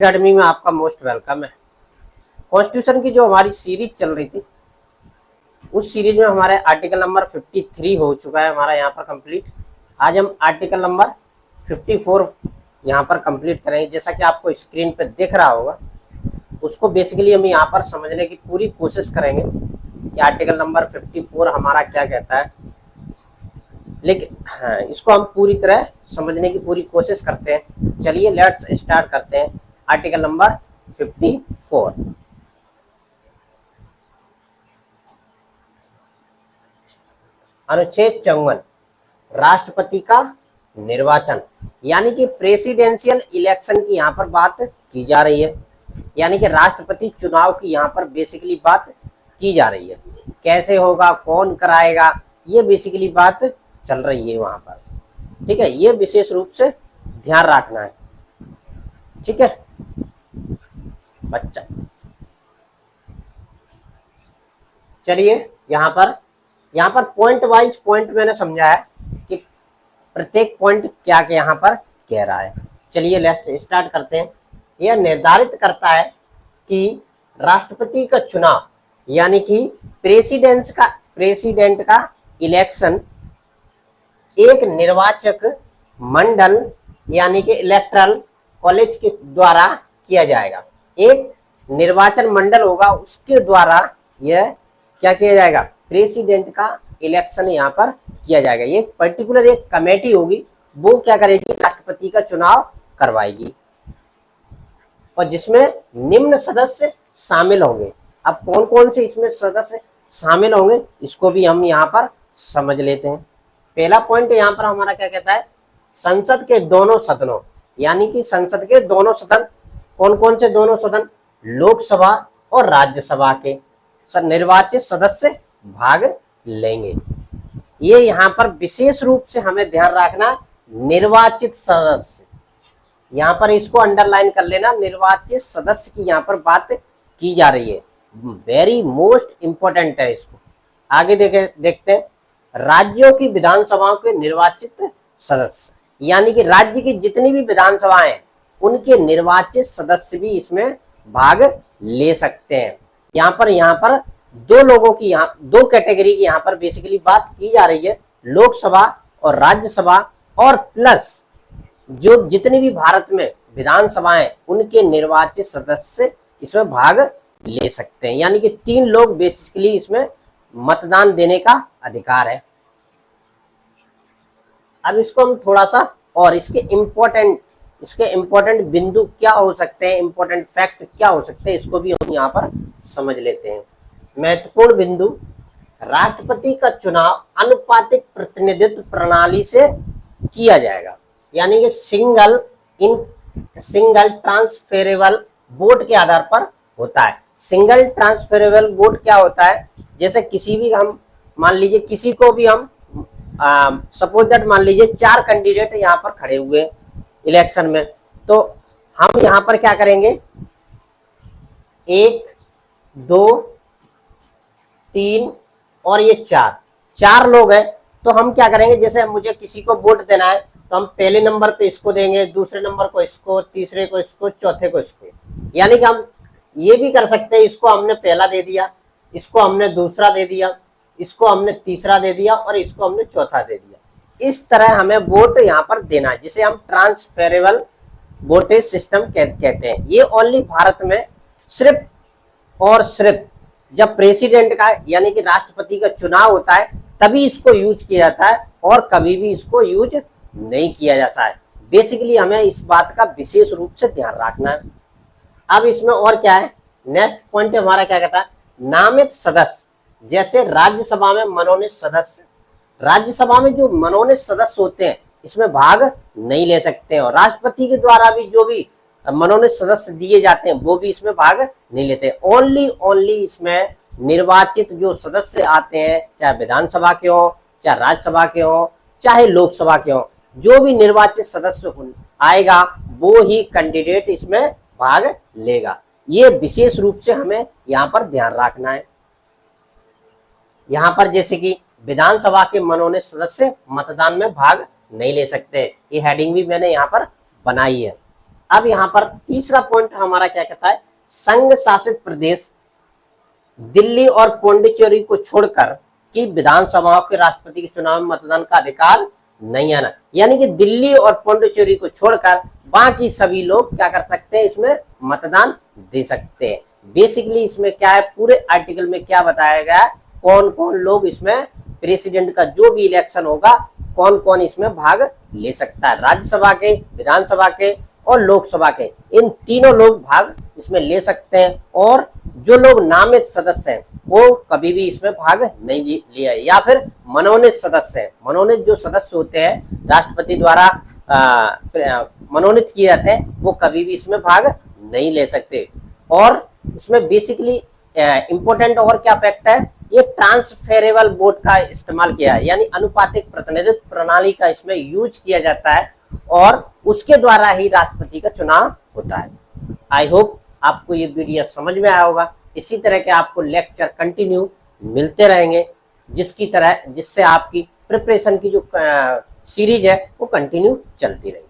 Academy में आपका most welcome है। कॉन्स्टिट्यूशन की जो हमारी सीरीज चल रही थी उस सीरीज में हमारे आर्टिकल नंबर 53 हो चुका है हमारा यहाँ पर कंप्लीट। आज हम आर्टिकल नंबर 54 यहाँ पर कंप्लीट करेंगे। जैसा कि आपको स्क्रीन पे दिख रहा होगा उसको बेसिकली हम यहाँ पर समझने की पूरी कोशिश करेंगे कि आर्टिकल नंबर 54 हमारा क्या कहता है। लेकिन हाँ, इसको हम पूरी तरह समझने की पूरी कोशिश करते हैं। चलिए लेट्स स्टार्ट करते हैं। आर्टिकल नंबर 54, अनुच्छेद 54, राष्ट्रपति का निर्वाचन, यानी कि प्रेसिडेंशियल इलेक्शन की यहाँ पर बात की जा रही है। यानी कि राष्ट्रपति चुनाव की यहाँ पर बेसिकली बात की जा रही है। कैसे होगा, कौन कराएगा, ये बेसिकली बात चल रही है वहां पर। ठीक है, ये विशेष रूप से ध्यान रखना है। ठीक है बच्चा, चलिए यहाँ पर पॉइंट वाइज पॉइंट मैंने समझा है कि प्रत्येक पॉइंट क्या क्या यहाँ पर कह रहा है। चलिए लेट्स स्टार्ट करते हैं। यह निर्धारित करता है कि राष्ट्रपति का चुनाव यानी कि प्रेसिडेंट का इलेक्शन एक निर्वाचक मंडल यानी कि इलेक्टरल कॉलेज के द्वारा किया जाएगा। एक निर्वाचन मंडल होगा, उसके द्वारा यह क्या किया जाएगा, प्रेसिडेंट का इलेक्शन यहाँ पर किया जाएगा। ये पर्टिकुलर एक कमेटी होगी, वो क्या करेगी, राष्ट्रपति का चुनाव करवाएगी और जिसमें निम्न सदस्य शामिल होंगे। अब कौन कौन से इसमें सदस्य शामिल होंगे इसको भी हम यहाँ पर समझ लेते हैं। पहला पॉइंट यहाँ पर हमारा क्या कहता है, संसद के दोनों सदनों, यानी कि संसद के दोनों सदन, कौन कौन से दोनों सदन, लोकसभा और राज्यसभा के निर्वाचित सदस्य भाग लेंगे। ये यहाँ पर विशेष रूप से हमें ध्यान रखना, निर्वाचित सदस्य, यहाँ पर इसको अंडरलाइन कर लेना, निर्वाचित सदस्य की यहाँ पर बात की जा रही है। वेरी मोस्ट इंपॉर्टेंट है। इसको आगे देखते हैं। राज्यों की विधानसभाओं के निर्वाचित सदस्य, यानी कि राज्य की जितनी भी विधानसभाएं हैं उनके निर्वाचित सदस्य भी इसमें भाग ले सकते हैं। यहाँ पर दो लोगों की, यहाँ दो कैटेगरी की यहाँ पर बेसिकली बात की जा रही है, लोकसभा और राज्यसभा, और प्लस जो जितनी भी भारत में विधानसभाएं उनके निर्वाचित सदस्य इसमें भाग ले सकते हैं। यानी कि 3 लोग बेसिकली इसमें मतदान देने का अधिकार है। अब इसको हम थोड़ा सा और इसके इम्पोर्टेंट बिंदु क्या हो सकते हैं, इम्पोर्टेंट फैक्ट क्या हो सकते हैं, इसको भी हम यहाँ पर समझ लेते हैं। महत्वपूर्ण बिंदु, राष्ट्रपति का चुनाव अनुपातिक प्रतिनिधित्व प्रणाली से किया जाएगा, यानी कि सिंगल ट्रांसफेरेबल वोट के आधार पर होता है। सिंगल ट्रांसफेरेबल वोट क्या होता है, जैसे किसी भी, हम मान लीजिए किसी को भी हम सपोज दैट मान लीजिए 4 कैंडिडेट यहाँ पर खड़े हुए इलेक्शन में, तो हम यहाँ पर क्या करेंगे, 1 2 3 और ये 4 लोग हैं, तो हम क्या करेंगे, जैसे मुझे किसी को वोट देना है तो हम पहले नंबर पे इसको देंगे, दूसरे नंबर को इसको, तीसरे को इसको, चौथे को इसको। यानी कि हम ये भी कर सकते हैं, इसको हमने पहला दे दिया, इसको हमने दूसरा दे दिया, इसको हमने तीसरा दे दिया और इसको हमने चौथा दे दिया। इस तरह हमें वोट यहाँ पर देना है, जिसे हम ट्रांसफेरेबल वोटेज सिस्टम कहते हैं। ये ओनली भारत में सिर्फ और सिर्फ जब प्रेसिडेंट का यानी कि राष्ट्रपति का चुनाव होता है तभी इसको यूज किया जाता है, और कभी भी इसको यूज नहीं किया जाता है। बेसिकली हमें इस बात का विशेष रूप से ध्यान रखना है। अब इसमें और क्या है, नेक्स्ट पॉइंट हमारा क्या कहता है, नामित सदस्य, जैसे राज्यसभा में मनोनीत सदस्य, राज्यसभा में जो मनोनीत सदस्य होते हैं इसमें भाग नहीं ले सकते हैं, और राष्ट्रपति के द्वारा भी जो भी मनोनीत सदस्य दिए जाते हैं वो भी इसमें भाग नहीं लेते। ओनली इसमें निर्वाचित जो सदस्य आते हैं, चाहे विधानसभा के हो, चाहे राज्यसभा के हो, चाहे लोकसभा के हो, जो भी निर्वाचित सदस्य आएगा वो ही कैंडिडेट इसमें भाग लेगा। ये विशेष रूप से हमें यहाँ पर ध्यान रखना है। यहाँ पर जैसे कि विधानसभा के मनोनीत सदस्य मतदान में भाग नहीं ले सकते, ये हेडिंग भी मैंने यहाँ पर बनाई है। अब यहाँ पर तीसरा पॉइंट हमारा क्या कहता है, संघ शासित प्रदेश दिल्ली और पुडुचेरी को छोड़कर कि विधानसभाओं के राष्ट्रपति के चुनाव में मतदान का अधिकार नहीं आना, यानी कि दिल्ली और पुडुचेरी को छोड़कर बाकी सभी लोग क्या कर सकते हैं, इसमें मतदान दे सकते हैं। बेसिकली इसमें क्या है, पूरे आर्टिकल में क्या बताया गया है, कौन कौन लोग इसमें प्रेसिडेंट का जो भी इलेक्शन होगा कौन कौन इसमें भाग ले सकता है, राज्यसभा के, विधानसभा के और लोकसभा के, इन तीनों लोग भाग इसमें ले सकते हैं। और जो लोग नामित सदस्य हैं वो कभी भी इसमें भाग नहीं लिया, या फिर मनोनीत सदस्य हैं, मनोनीत जो सदस्य होते हैं राष्ट्रपति द्वारा मनोनीत किए जाते हैं, वो कभी भी इसमें भाग नहीं ले सकते। और इसमें बेसिकली इंपॉर्टेंट और क्या फैक्ट है, ये ट्रांसफेरेबल वोट का इस्तेमाल किया है, यानी अनुपातिक प्रतिनिधित्व प्रणाली का इसमें यूज किया जाता है और उसके द्वारा ही राष्ट्रपति का चुनाव होता है। आई होप आपको ये वीडियो समझ में आया होगा। इसी तरह के आपको लेक्चर कंटिन्यू मिलते रहेंगे, जिससे आपकी प्रिपरेशन की जो सीरीज है वो कंटिन्यू चलती रहेगी।